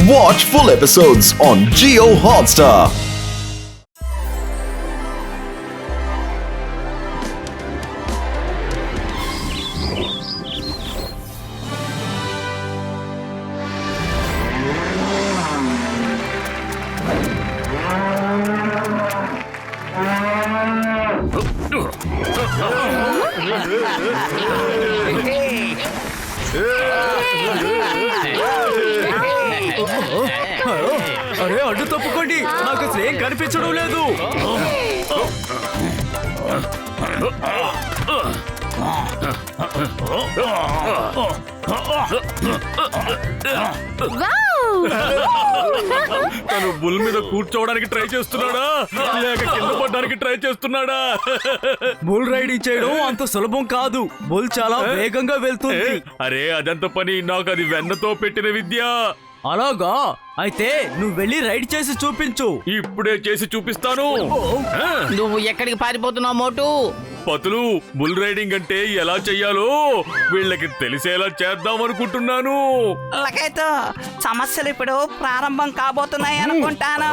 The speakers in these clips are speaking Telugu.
Watch full episodes on Jio Hotstar. అరే అడ్డు తప్పుకోండి, నాకు అసలు ఏం కనిపించడం లేదు. తను బుల్ మీద కూర్చోవడానికి ట్రై చేస్తున్నాడా లేక కింద పడడానికి ట్రై చేస్తున్నాడా? బుల్ రైడింగ్ చేయడం అంత సులభం కాదు. బుల్ చాలా వేగంగా వెళ్తుంది. అరే అదంత పని, నాకు అది వెన్నతో పెట్టిన విద్య. అలాగా, అయితే నువ్వు వెళ్ళి రైడ్ చేసి చూపించు. ఇప్పుడే చేసి చూపిస్తాను. నువ్వు ఎక్కడికి పారిపోతున్నావు మోటు? పతులు, బుల్ రైడింగ్ అంటే ఎలా చెయ్యాలో వీళ్ళకి తెలిసేలా చేద్దాం అనుకుంటున్నాను. అలాగైతే సమస్యలు ఇప్పుడు ప్రారంభం కాబోతున్నాయి అనుకుంటాను.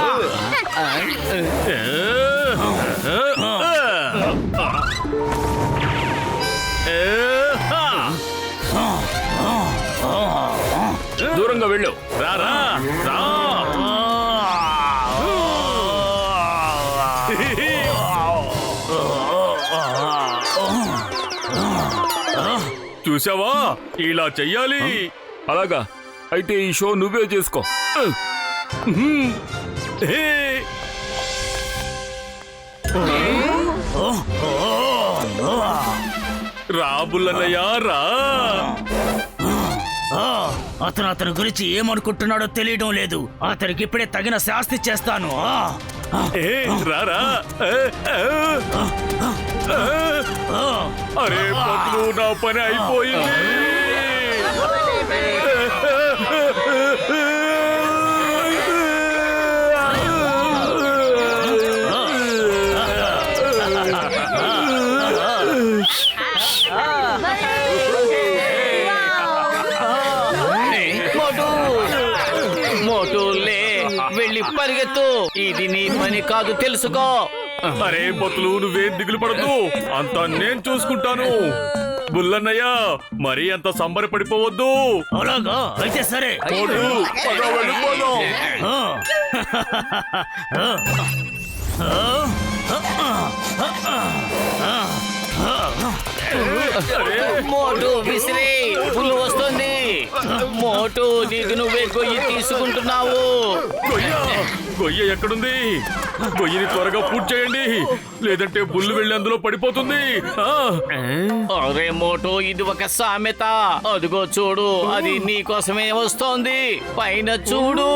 దూరంగా వెళ్ళు. రారా రా. చూసావా, ఇలా చెయ్యాలి. అలాగా, అయితే ఈ షో నువ్వే చేసుకో. రా బుల్లన్నయ్యా రా. అతని గురించి ఏమనుకుంటున్నాడో తెలియడం లేదు. అతనికి ఇప్పుడే తగిన శాస్తి చేస్తాను. రారా. అరే పతులు, నా పని అయిపోయింది. వెళ్ళి పరిగెత్తు, ఇది నీ పని కాదు తెలుసుకో. అరే పతులు, నువ్వేం దిగులు పడదు, అంతా నేను చూసుకుంటాను. బుల్లన్నయ్య, మరీ అంత సంబరపడిపోవద్దు. అలాగా, అయితే సరే. మోటు విసిరి, పుల్లు వస్తుంది. మోటు, నీకు నువ్వే గొయ్యి తీసుకుంటున్నావు. గొయ్య ఎక్కడుంది? గొయ్యిని త్వరగా పూర్తి చేయండి, లేదంటే బుల్లు వెళ్ళి అందులో పడిపోతుంది. అరే మోటు, ఇది ఒక సామెత. అదిగో చూడు, అది నీ కోసమే వస్తోంది. పైన చూడు.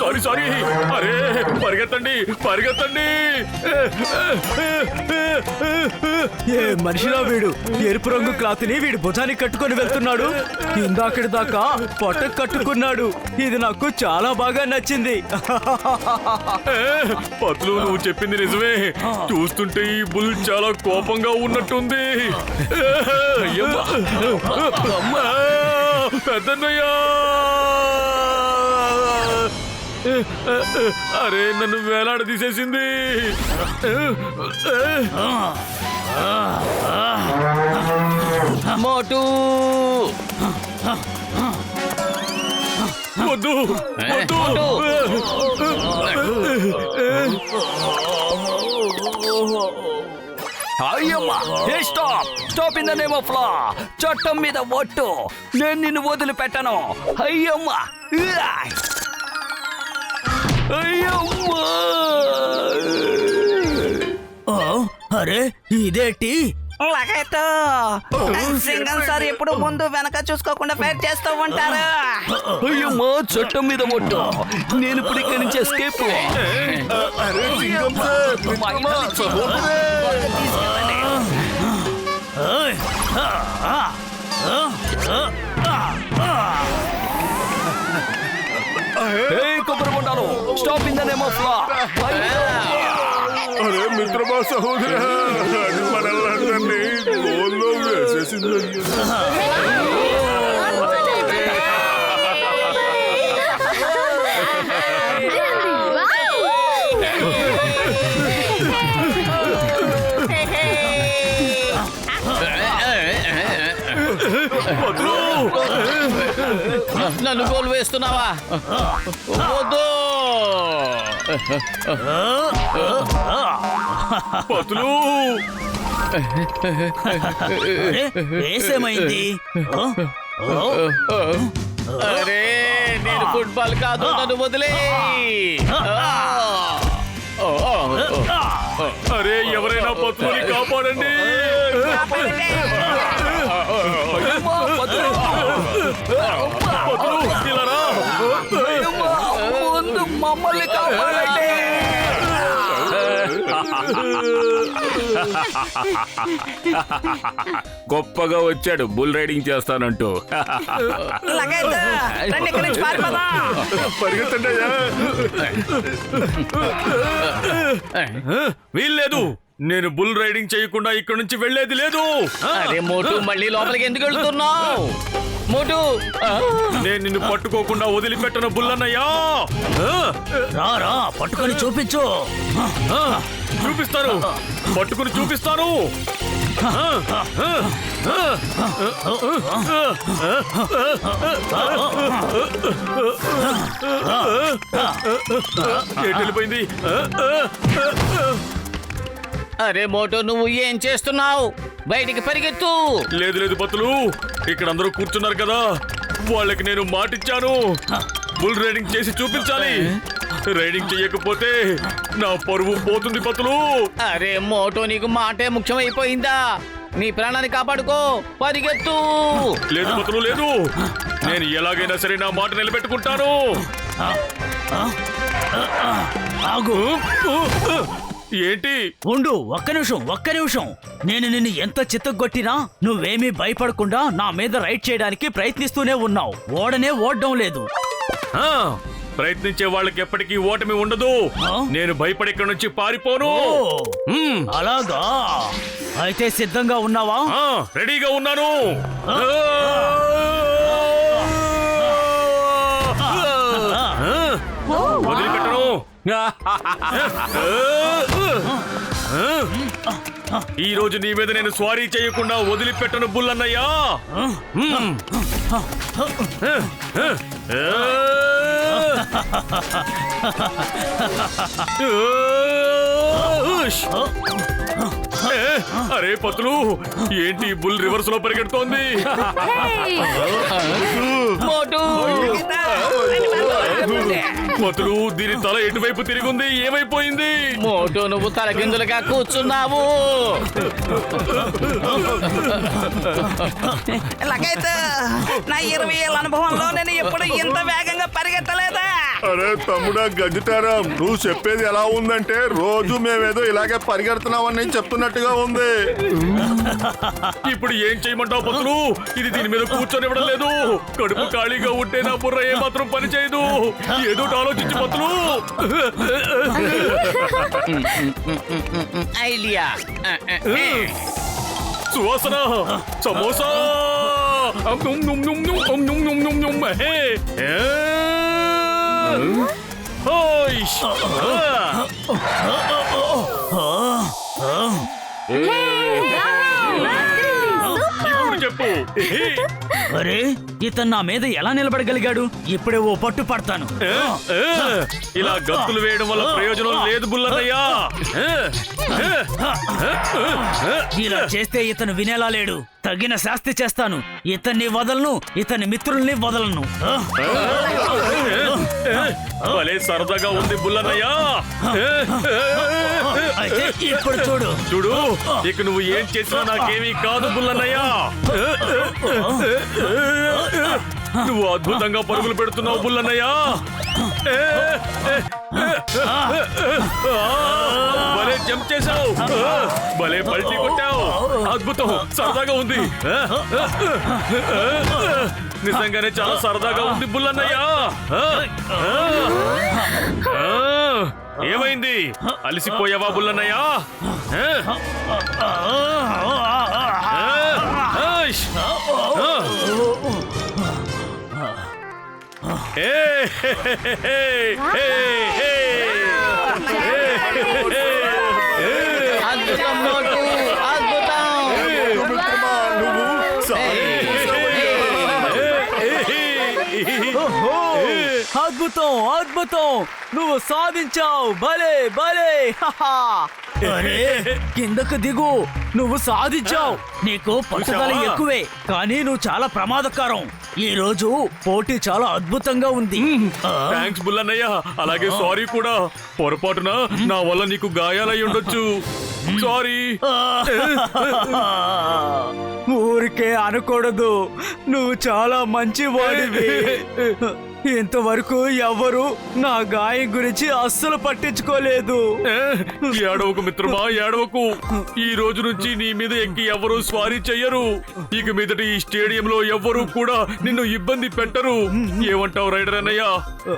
Sorry sorry. అరే పరిగెత్తండి పరిగెత్తండి. ఏ మనిషిలా వీడు? ఎరుపు రంగు క్లాత్ ని వీడి భుజానికి కట్టుకొని వెళ్తున్నాడు. ఇందాకటి దాకా పొట్ట కట్టుకున్నాడు. ఇది నాకు చాలా బాగా నచ్చింది. పత్లు, నువ్వు చెప్పింది నిజమే. చూస్తుంటే ఈ బుల్ చాలా కోపంగా ఉన్నట్టుంది. పెద్దన్నయ్యా, అరే నన్ను వేలాడ తీసేసింది. మోటు, వద్దు వద్దు. అయ్యమ్మా, stop in the name of law. చట్టం మీద ఒట్టు, నేను నిన్ను వదిలిపెట్టను. అయ్యమ్మా, అయ్యమ్మా. అరే ఇదేంటి? అలాగైతే సింగం సార్ ఎప్పుడు ముందు వెనక చూసుకోకుండా ఫైట్ చేస్తూ ఉంటారు. అయ్యమ్మా, చట్టం మీద ఒట్టు, నేను ఇప్పుడు ఇక్కడి నుంచి ఎస్కేప్. కొబ్బరి బొండాలు, stop in the name of law. అరే మిత్రమా సహోదరా, మనల్ని గోల్లో వేసేసి నన్ను గోల్ వేస్తున్నావా? వద్దు. పతులు ఏసేమైంది? అరే నేను ఫుట్బాల్ కాదు, నన్ను వదిలే. అరే ఎవరైనా పతులని కాపాడండి. పతులు ఇలా రా. ముందు మమ్మల్ని కాపాడండి. గొప్పగా వచ్చాడు బుల్ రైడింగ్ చేస్తానంటూ. పరిగెత్తండి. వీల్లేదు, నేను బుల్ రైడింగ్ చేయకుండా ఇక్కడ నుంచి వెళ్లేది లేదు. అరే మోటు, మళ్ళీ లోపలికి ఎందుకు వెళ్తున్నావు? మోటు, నేను నిన్ను పట్టుకోకుండా వదిలిపెట్టను బుల్లన్నయ్యా. రారా పట్టుకొని చూపించు. చూపిస్తాను, పట్టుకుని చూపిస్తాను. ఎటు వెళ్ళిపోయింది? అరే మోటు, నువ్వు ఏం చేస్తున్నావు? బయటికి పరిగెత్తు. లేదు లేదు పతులు, ఇక్కడ అందరూ కూర్చున్నారు కదా, వాళ్ళకి నేను మాటిచ్చాను, బుల్ రైడింగ్ చేసి చూపించాలి. రైడింగ్ చేయకపోతే నా పరువు పోతుంది పతులు. అరే మోటు, నీకు మాటే ముఖ్యమైపోయిందా? నీ ప్రాణాన్ని కాపాడుకో, పరిగెత్తు. లేదు పతులు లేదు, నేను ఎలాగైనా సరే నా మాట నిలబెట్టుకుంటాను. ఆగు. ఏంటి? ఉండు, ఒక్క నిమిషం. నేను నిన్ను ఎంత చిత్తగొట్టినా నువ్వేమీ భయపడకుండా నా మీద రైడ్ చేయడానికి ప్రయత్నిస్తూనే ఉన్నావు. ఓడడం లేదు. ప్రయత్నించే వాళ్ళకి ఎప్పటికీ ఓటమి ఉండదు. నేను భయపడి ఇక్కడ నుంచి పారిపోను. అలాగా? అయితే సిద్ధంగా ఉన్నావా? రెడీగా ఉన్నాను. వదిలిపెట్టను. ఈ రోజు నీ మీద నేను స్వారీ చేయకుండా వదిలిపెట్టను బుల్లన్నయ్యా. అరే పతులు, ఏంటి బుల్ రివర్స్ లో పరిగెడుతోంది? పతులు, దీని తల ఎటువైపు తిరిగింది? ఏమైపోయింది? మోటు, నువ్వు తలకిందులుగా కూర్చున్నావు. ఇలాగైతే నా 20 ఏళ్ళ అనుభవంలో నేను ఎప్పుడు ఇంత వేగంగా పరిగెత్తలేదా? అరే తమ్ముడా గజటారం, నువ్వు చెప్పేది ఎలా ఉందంటే రోజు మేమేదో ఇలాగే పరిగెడుతున్నామని చెప్తున్నట్టుగా ఉంది. ఇప్పుడు ఏం చేయమంటావు పతులు? ఇది దీని మీద కూర్చొని ఇవ్వడం లేదు. కడుపు ఖాళీగా ఉంటే నా బుర్ర ఏమాత్రం పని చేయదు. ఏదో ఆలోచించి పతులు. ఐడియా. సువాసన, సమోసా. ఇప్పుడు చెప్పు. అరే, ఇతను నా మీద ఎలా నిలబడగలిగాడు? ఇప్పుడే ఓ పట్టు పడతాను. ఇలా గత్తులు వేయడం వల్ల ప్రయోజనం లేదు బుల్లన్నయ్యా. ఇలా చేస్తే ఇతను వినేలా లేడు. తగిన శాస్తి చేస్తాను. ఇతన్ని వదలను, ఇతని మిత్రుల్ని వదలను. భలే సరదాగా ఉంది బుల్లన్నయ్యా. అయితే ఇప్పుడు చూడు. చూడు, ఇక నువ్వు ఏం చేసినా నాకేమీ కాదు బుల్లన్నయ్యా. నువ్వు అద్భుతంగా పరుగులు పెడుతున్నావు బుల్లన్నయ్యా. భలే జంప్ చేశావు, భలే పల్టీ కొట్టావు. అద్భుతం, సరదాగా ఉంది. నిజంగానే చాలా సరదాగా ఉంది బుల్లన్నయ్యా. ఏమైంది? అలసిపోయావా బుల్లన్నయ్యా? అద్భుతం మోటు, అద్భుతం. మిత్రమా, నువ్వు ఓహో! అద్భుతం అద్భుతం నువ్వు సాధించావు భలే భలే హహా! అరే కిందకు దిగు నువ్వు సాధించావు నీకు పట్టుదల చూశావా? ఎక్కువే కానీ నువ్వు చాలా ప్రమాదకరం ఈ రోజు పోటీ చాలా అద్భుతంగా ఉంది ఆ, థ్యాంక్స్ బుల్లన్నయ్య, అలాగే సారీ కూడా. పొరపాటున నా వల్ల నీకు గాయాలై ఉండొచ్చు. సారీ. ఊరికే అనకూడదు నువ్వు చాలా మంచి వాడివి ఇంతవరకు ఎవరు నా గాయం గురించి అస్సలు పట్టించుకోలేదు ఏడవకు మిత్రమా, ఏడవకు. ఈ రోజు నుంచి నీ మీద ఎక్కి ఎవరు స్వారీ చెయ్యరు. ఇక మీదట ఈ స్టేడియంలో ఎవ్వరూ కూడా నిన్ను ఇబ్బంది పెట్టరు. ఏమంటావు రైడర్ అన్నయ్య?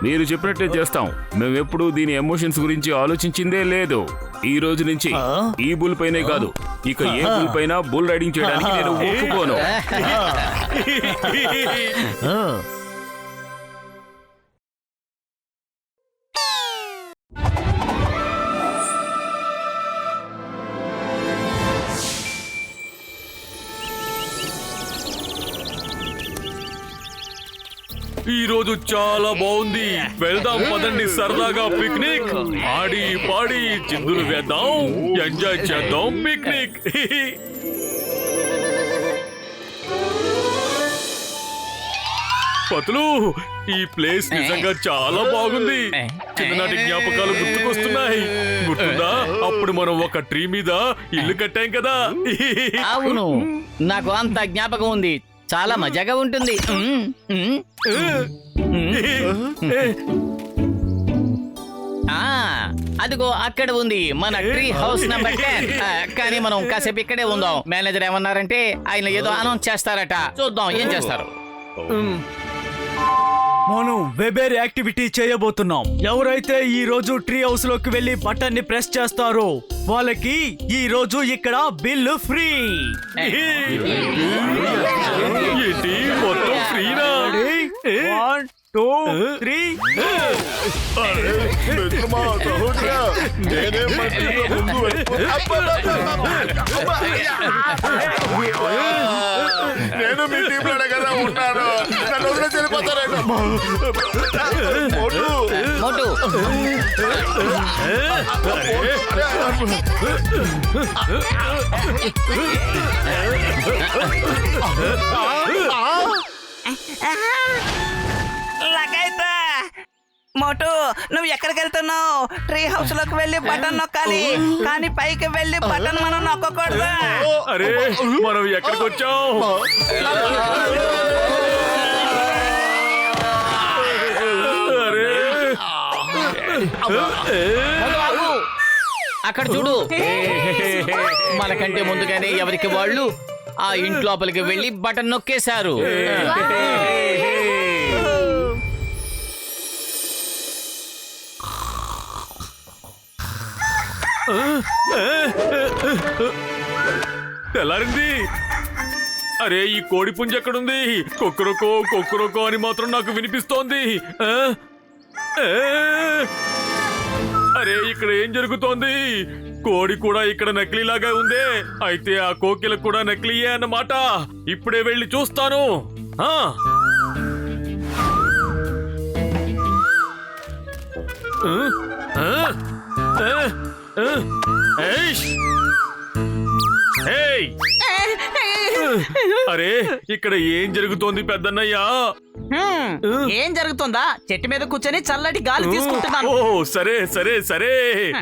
మీరు చెప్పినట్టే చేస్తాం. మేమెప్పుడు దీని ఎమోషన్స్ గురించి ఆలోచించిందే లేదు. ఈ రోజు నుంచి ఈ బుల్ పైనే కాదు, ఇక ఏ బుల్ పైన బుల్ రైడింగ్ చేయడానికి నేను ఒప్పుకోను. ఈ రోజు చాలా బాగుంది. వెళ్దాం పదండి, సరదాగా పిక్నిక్. ఆడి పాడి చిందులు వేద్దాం, ఎంజాయ్ చేద్దాం పిక్నిక్. పతులు, ఈ ప్లేస్ నిజంగా చాలా బాగుంది. చిన్ననాటి జ్ఞాపకాలు గుర్తుకొస్తున్నాయి. గుర్తుందా, అప్పుడు మనం ఒక ట్రీ మీద ఇల్లు కట్టాం కదా. అవును, నాకు అంత జ్ఞాపకం ఉంది. చాలా మజాగా ఉంటుంది. అదిగో అక్కడ ఉంది మన ట్రీ హౌస్ నంబర్ 10. కానీ మనం కాసేపు ఇక్కడే ఉందాం. మేనేజర్ ఏమన్నారంటే ఆయన ఏదో అనౌన్స్ చేస్తారట. చూద్దాం ఏం చేస్తారు. మనం వెబేర్ యాక్టివిటీ చేయబోతున్నాం. ఎవరైతే ఈ రోజు ట్రీ హౌస్ లోకి వెళ్లి బటన్ ని ప్రెస్ చేస్తారో వాళ్ళకి ఈ రోజు ఇక్కడ బిల్లు ఫ్రీ. ఏంటి, మొత్తం ఫ్రీనా? 1 2 3 మిత్రమా, సహోదరా, నేనే మంచిగా ముందు నేను మీ టీంలోనే కదా ఉన్నాను. నన్ను వదిలేసి వెళ్ళిపోతారంట. మోటు, మోటు, లగైతే మోటు, నువ్వు ఎక్కడికి వెళ్తున్నావు? ట్రీ హౌస్ లోకి వెళ్ళి బటన్ నొక్కాలి, కానీ పైకి వెళ్ళి బటన్ మనం నొక్కకూడదు. అరే, మనం ఎక్కడికి వచ్చాం? అరే, మోటు, ఆగు. అక్కడ చూడు, మనకంటే ముందుగానే ఎవరికి వాళ్ళు ఆ ఇంటి లోపలికి వెళ్ళి బటన్ నొక్కేశారు. తెల్లారింది. అరే, ఈ కోడి పుంజ ఎక్కడుంది? కొక్కురకో కొక్కురకో అని మాత్రం నాకు వినిపిస్తోంది. ఆ? ఏ? అరే, ఇక్కడ ఏం జరుగుతోంది? కోడి కూడా ఇక్కడ నకిలీలాగా ఉందే. అయితే ఆ కోకిల కూడా నకిలీయే అన్నమాట. ఇప్పుడే వెళ్ళి చూస్తాను. ఆ? ఆ? ఆ? ఆ? ఆ? ఏయ్! ఏయ్! అరే, ఇక్కడ ఏం జరుగుతోంది పెద్దన్నయ్యా? ఏం జరుగుతుందా? చెట్టు మీద కూర్చొని చల్లటి గాలి తీసుకుంటున్నాను. ఓ, సరే సరే సరే,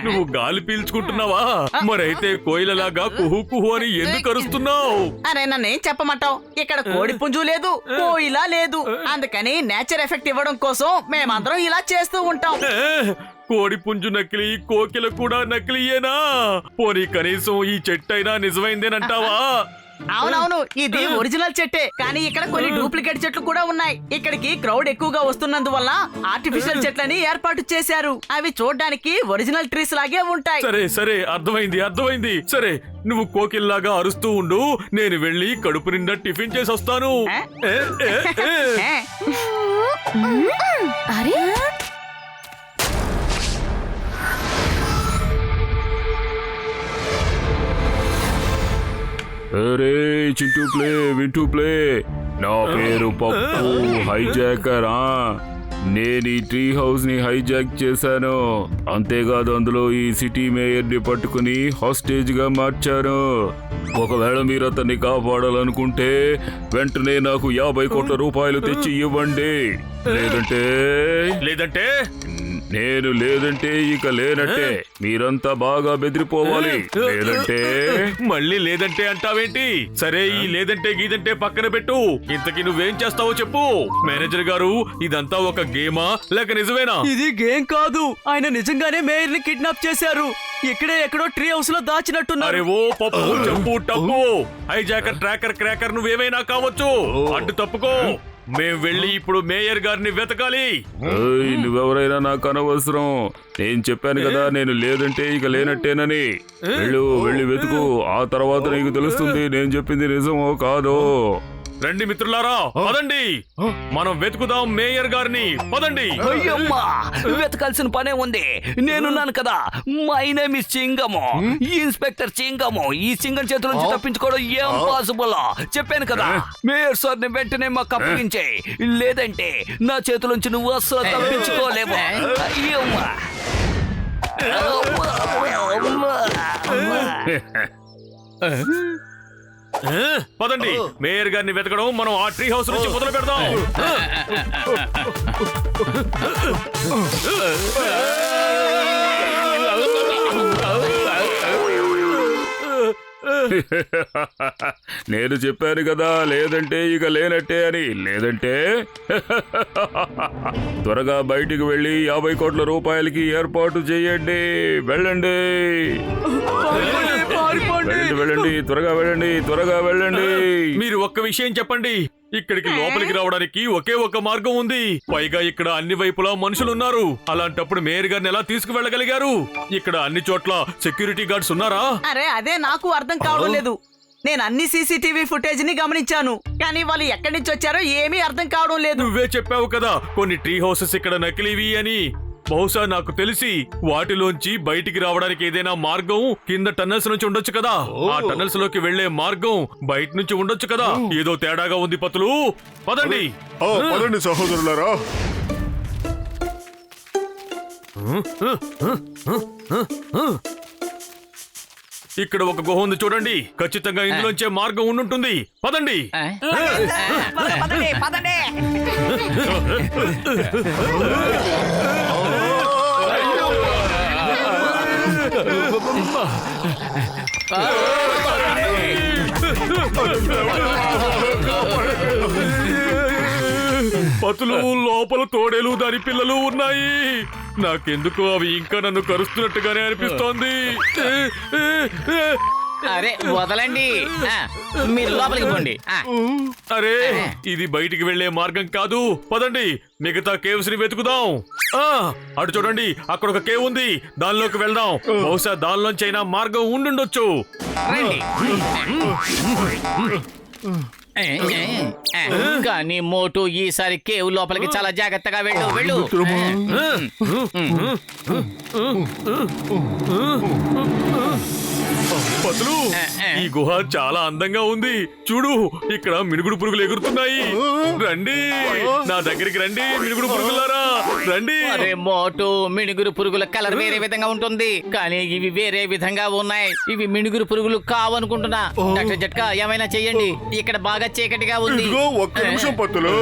నువ్వు గాలి పీల్చుకుంటున్నావా? మరైతే కోయిలలాగా కుహు కుహు అని ఎందుకు అరుస్తున్నావు? అరే, నన్నేం చెప్పమంటావు? ఇక్కడ కోడి పుంజు లేదు, కోయిలా లేదు. అందుకని నేచర్ ఎఫెక్ట్ ఇవ్వడం కోసం మేమందరం ఇలా చేస్తూ ఉంటాం. కోడి పుంజు నకిలీ, కోకిల కూడా నకిలీయేనా? పోనీ కనీసం ఈ చెట్టైనా నిజమైందేనంటావా? అవునవును, ఇది ఒరిజినల్ చెట్టే, కానీ ఇక్కడ కొన్ని డూప్లికేట్ చెట్లు కూడా ఉన్నాయి. ఇక్కడికి క్రౌడ్ ఎక్కువగా వస్తున్నందువల్ల ఆర్టిఫిషియల్ చెట్లని ఏర్పాటు చేశారు. అవి చూడడానికి ఒరిజినల్ ట్రీస్ లాగే ఉంటాయి. సరే సరే, అర్థమైంది అర్థమైంది. సరే, నువ్వు కోకిల్లాగా అరుస్తూ ఉండు, నేను వెళ్ళి కడుపు నిండా టిఫిన్ చేసి వస్తాను. ఏ? ఏ, ఏ, ఏ. అరే అరే చింటూ ప్లే వింటూ ప్లే, నా పేరు పప్పు హైజాకరా. నేను ఈ ట్రీ హౌస్ ని హైజాక్ చేశాను. అంతేకాదు అందులో ఈ సిటీ మేయర్ ని పట్టుకుని హాస్టేజ్ గా మార్చాను. ఒకవేళ మీరు అతన్ని కాపాడాలనుకుంటే వెంటనే నాకు 50 కోట్ల రూపాయలు తెచ్చి ఇవ్వండి. లేదంటే లేదంటే ఇక లేనట్టే. మీరంతా బాగా బెదిరిపోవాలి. లేదంటే మళ్ళీ లేదంటే అంటావేంటి? సరే, ఈ లేదంటే గీదంటే పక్కన పెట్టు. ఇంతకీ నువ్వేం చేస్తావో చెప్పు. మేనేజర్ గారు, ఇదంతా ఒక గేమా లేక నిజమేనా? ఇది గేమ్ కాదు. ఆయన నిజంగానే మేయర్ ని కిడ్నాప్ చేశారు. ఇక్కడే ఎక్కడో ట్రీ హౌస్ లో దాచినట్టున్నారు. అరే ఓ పప్పు చెప్పు టప్పు, హైజాకర్ ట్రాకర్ క్రాకర్ నువ్వేమైనా కావచ్చు. అడ్డు తప్పుకో. మేం వెళ్ళి ఇప్పుడు మేయర్ గారిని వెతకాలి. నువ్వెవరైనా నాకు అనవసరం. నేను చెప్పాను కదా, నేను లేదంటే ఇక లేనట్టేనని. వెళ్ళి వెతుకు. ఆ తర్వాత నీకు తెలుస్తుంది నేను చెప్పింది నిజమో కాదో. రండి మిత్రులారా, పదండి. మనం వెతుకుదాం మేయర్ గారిని. పదండి. అయ్యమ్మా, వెతకాల్సిన పనే ఉంది. నేనున్నాను కదా. My name is Chingamu, inspector Chingamu. ఈ సింగం చేతుల నుంచి తప్పించుకోవడం ఏం పాసిబుల్? చెప్పాను కదా. మేయర్ సార్ ని వెంటనే మాకు అప్పగించే, లేదంటే నా చేతుల నుంచి నువ్వు అస్సలు తప్పించుకోలేవు. అయ్యమ్మా. పదండి, మేయర్ గారిని వెతకడం మనం ఆ ట్రీ హౌస్ నుంచి మొదలు పెడదాం. నేను చెప్పాను కదా, లేదంటే ఇక లేనట్టే అని. లేదంటే త్వరగా బయటికి వెళ్ళి 50 కోట్ల రూపాయలకి ఏర్పాటు చేయండి. వెళ్ళండి, త్వరగా వెళ్ళండి. మీరు ఒక్క విషయం చెప్పండి. ఇక్కడికి లోపలికి రావడానికి ఒకే ఒక మార్గం ఉంది. పైగా ఇక్కడ అన్ని వైపులా మనుషులున్నారు. అలాంటప్పుడు మేయర్ గారిని ఎలా తీసుకువెళ్ళగలిగారు? ఇక్కడ అన్ని చోట్ల సెక్యూరిటీ గార్డ్స్ ఉన్నారా? అరే అదే నాకు అర్థం కావడం లేదు. నేను అన్ని సీసీటీవీ ఫుటేజ్ ని గమనించాను, కానీ వాళ్ళు ఎక్కడి నుంచి వచ్చారో ఏమీ అర్థం కావడం లేదు. నువ్వే చెప్పావు కదా కొన్ని ట్రీ హౌసెస్ ఇక్కడ నకిలీవి అని. బహుశా నాకు తెలిసి వాటిలోంచి బయటికి రావడానికి ఏదైనా మార్గం కింద టన్నల్స్ నుంచి ఉండొచ్చు కదా. ఆ టన్నల్స్ లోకి వెళ్లే మార్గం బయట నుంచి ఉండొచ్చు కదా. ఏదో తేడాగా ఉంది పతులు. పదండి. పదండి సహోదరులారా. ఇక్కడ ఒక గుహ ఉంది చూడండి. ఖచ్చితంగా ఇందులోంచే మార్గం ఉండుంటుంది. పదండి. పతులు లోపల తోడేలు దాని పిల్లలు ఉన్నాయి. నాకెందుకో అవి ఇంకా నన్ను కరుస్తున్నట్టుగానే అనిపిస్తోంది. అరే వదలండి, మీరు లోపలికి పోండి. అరే ఇది బయటికి వెళ్లే మార్గం కాదు. పదండి, మిగతా కేవ్స్ ని వెతుకుదాం. అటు చూడండి, అక్కడ ఒక కేవ్ ఉంది. దానిలోకి వెళ్దాం. బహుశా దానిలోంచి అయినా మార్గం ఉండుండొచ్చు. కానీ మోటు ఈసారి కేవ్ లోపలికి చాలా జాగ్రత్తగా వెళ్ళు. పతులు, ఈ గుహ చాలా అందంగా ఉంది. చూడు, ఇక్కడ మినుగుడు పురుగులు ఎగురుతున్నాయి. రండి, నా దగ్గరికి రండి మినుగుడు పురుగులారా, రండి. అరే మోటు, మినుగురు పురుగుల కలర్ వేరే విధంగా ఉంటుంది, కానీ ఇవి వేరే విధంగా ఉన్నాయి. ఇవి మినుగురు పురుగులు కావనుకుంటున్నా. డాక్టర్ జట్కా, ఏమైనా చెయ్యండి. ఇక్కడ బాగా చీకటిగా ఉంది. ఒక్క నిమిషం పత్తులు.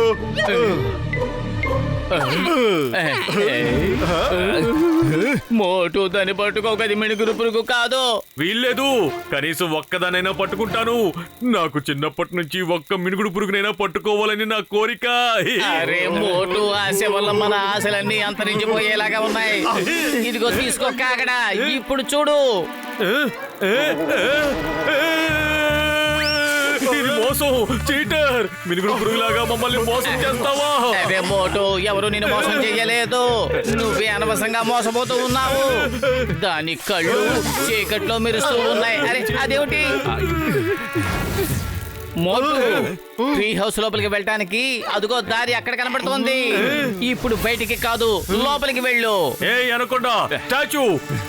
మోటు దాన్ని పట్టుకోకది మినుగురు పురుగు కాదు. వీల్లేదు, కనీసం ఒక్కదానైనా పట్టుకుంటాను. నాకు చిన్నప్పటి నుంచి ఒక్క మినుగుడు పురుగునైనా పట్టుకోవాలని నా కోరిక. అరే మోటు, ఆశ వల్ల మన ఆశలన్నీ అంతరించిపోయేలాగా ఉన్నాయి. ఇదిగో తీసుకో కాగడా, ఇప్పుడు చూడు. ఇది మోసం, చీటర్. మినుగుడు పురుగులాగా మమ్మల్ని మోసం చేస్తావా? అరే మోటు, ఎవరు నిన్ను మోసం చేయలేదు. నువ్వే అనవసరంగా మోసపోతూ ఉన్నావు. దాని కళ్ళు చీకట్లో మెరుస్తూ ఉన్నాయి. అరే అదేమిటి? మోటు ట్రీ హౌస్ లోపలికి వెళ్ళటానికి అదిగో దారి అక్కడ కనబడుతోంది. ఇప్పుడు బయటికి కాదు, లోపలికి వెళ్ళు. ఏ అనకుండా స్టాచ్యూ,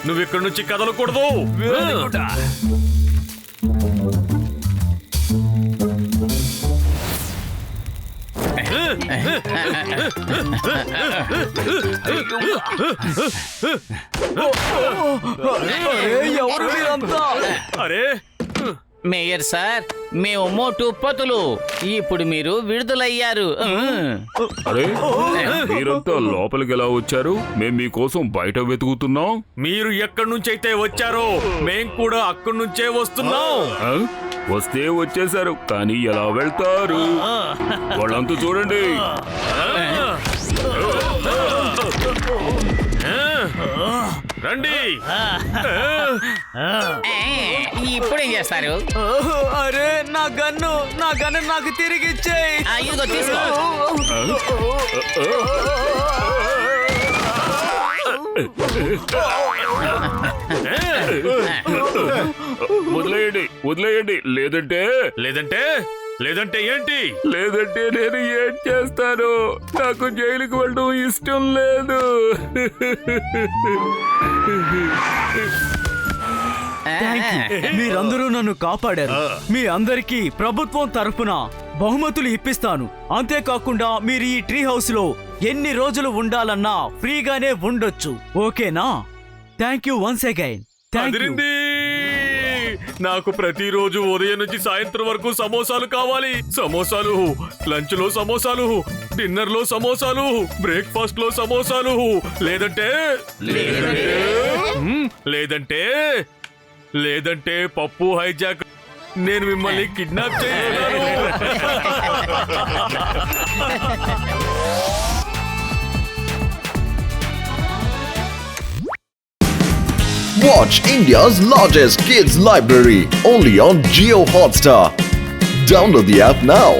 నువ్వు ఇక్కడ నుంచి కదలకూడదు. ఎవరు మీరంతా? అరే మేయర్ సార్, మేము మోటు పతులు. ఇప్పుడు మీరు విడుదలయ్యారు. అరే మీరంతా లోపలికి ఎలా వచ్చారు? మేము మీకోసం బయట వెతుకుతున్నాం. మీరు ఎక్కడి నుంచి అయితే వచ్చారో మేం కూడా అక్కడి నుంచే వస్తున్నాం. ఆ? వస్తే వచ్చేసారు, కానీ ఎలా వెళ్తారు? వాళ్ళంతా చూడండి. రండి. ఇప్పుడేం చేస్తారు? అరే నా గన్ను నాకు తిరిగి ఇచ్చేయ్. ఇదిగో తీసుకో. వదిలేయండి లేదంటే లేదంటే ఏంటి? లేదంటే నేను ఏం చేస్తాను? నాకు జైలుకి వెళ్ళడం ఇష్టం లేదు. మీరందరూ నన్ను కాపాడారు. మీ అందరికీ ప్రభుత్వం తరఫున బహుమతులు ఇప్పిస్తాను. అంతేకాకుండా మీరు ఈ ట్రీ హౌస్ లో ఎన్ని రోజులు ఉండాలన్నా ఫ్రీగానే ఉండొచ్చు. ఓకేనా? Thank you once again. అదిరింది. నాకు ప్రతిరోజు ఉదయం నుంచి సాయంత్రం వరకు సమోసాలు కావాలి. సమోసాలు, లంచ్ లో సమోసాలు, డిన్నర్ లో సమోసాలు, బ్రేక్ఫాస్ట్ లో సమోసాలు. లేదంటే పప్పు హైజాక్. నేను మిమ్మల్ని కిడ్నాప్ చేస్తున్నాను. Watch India's largest kids library only on Jio Hotstar. Download the app now.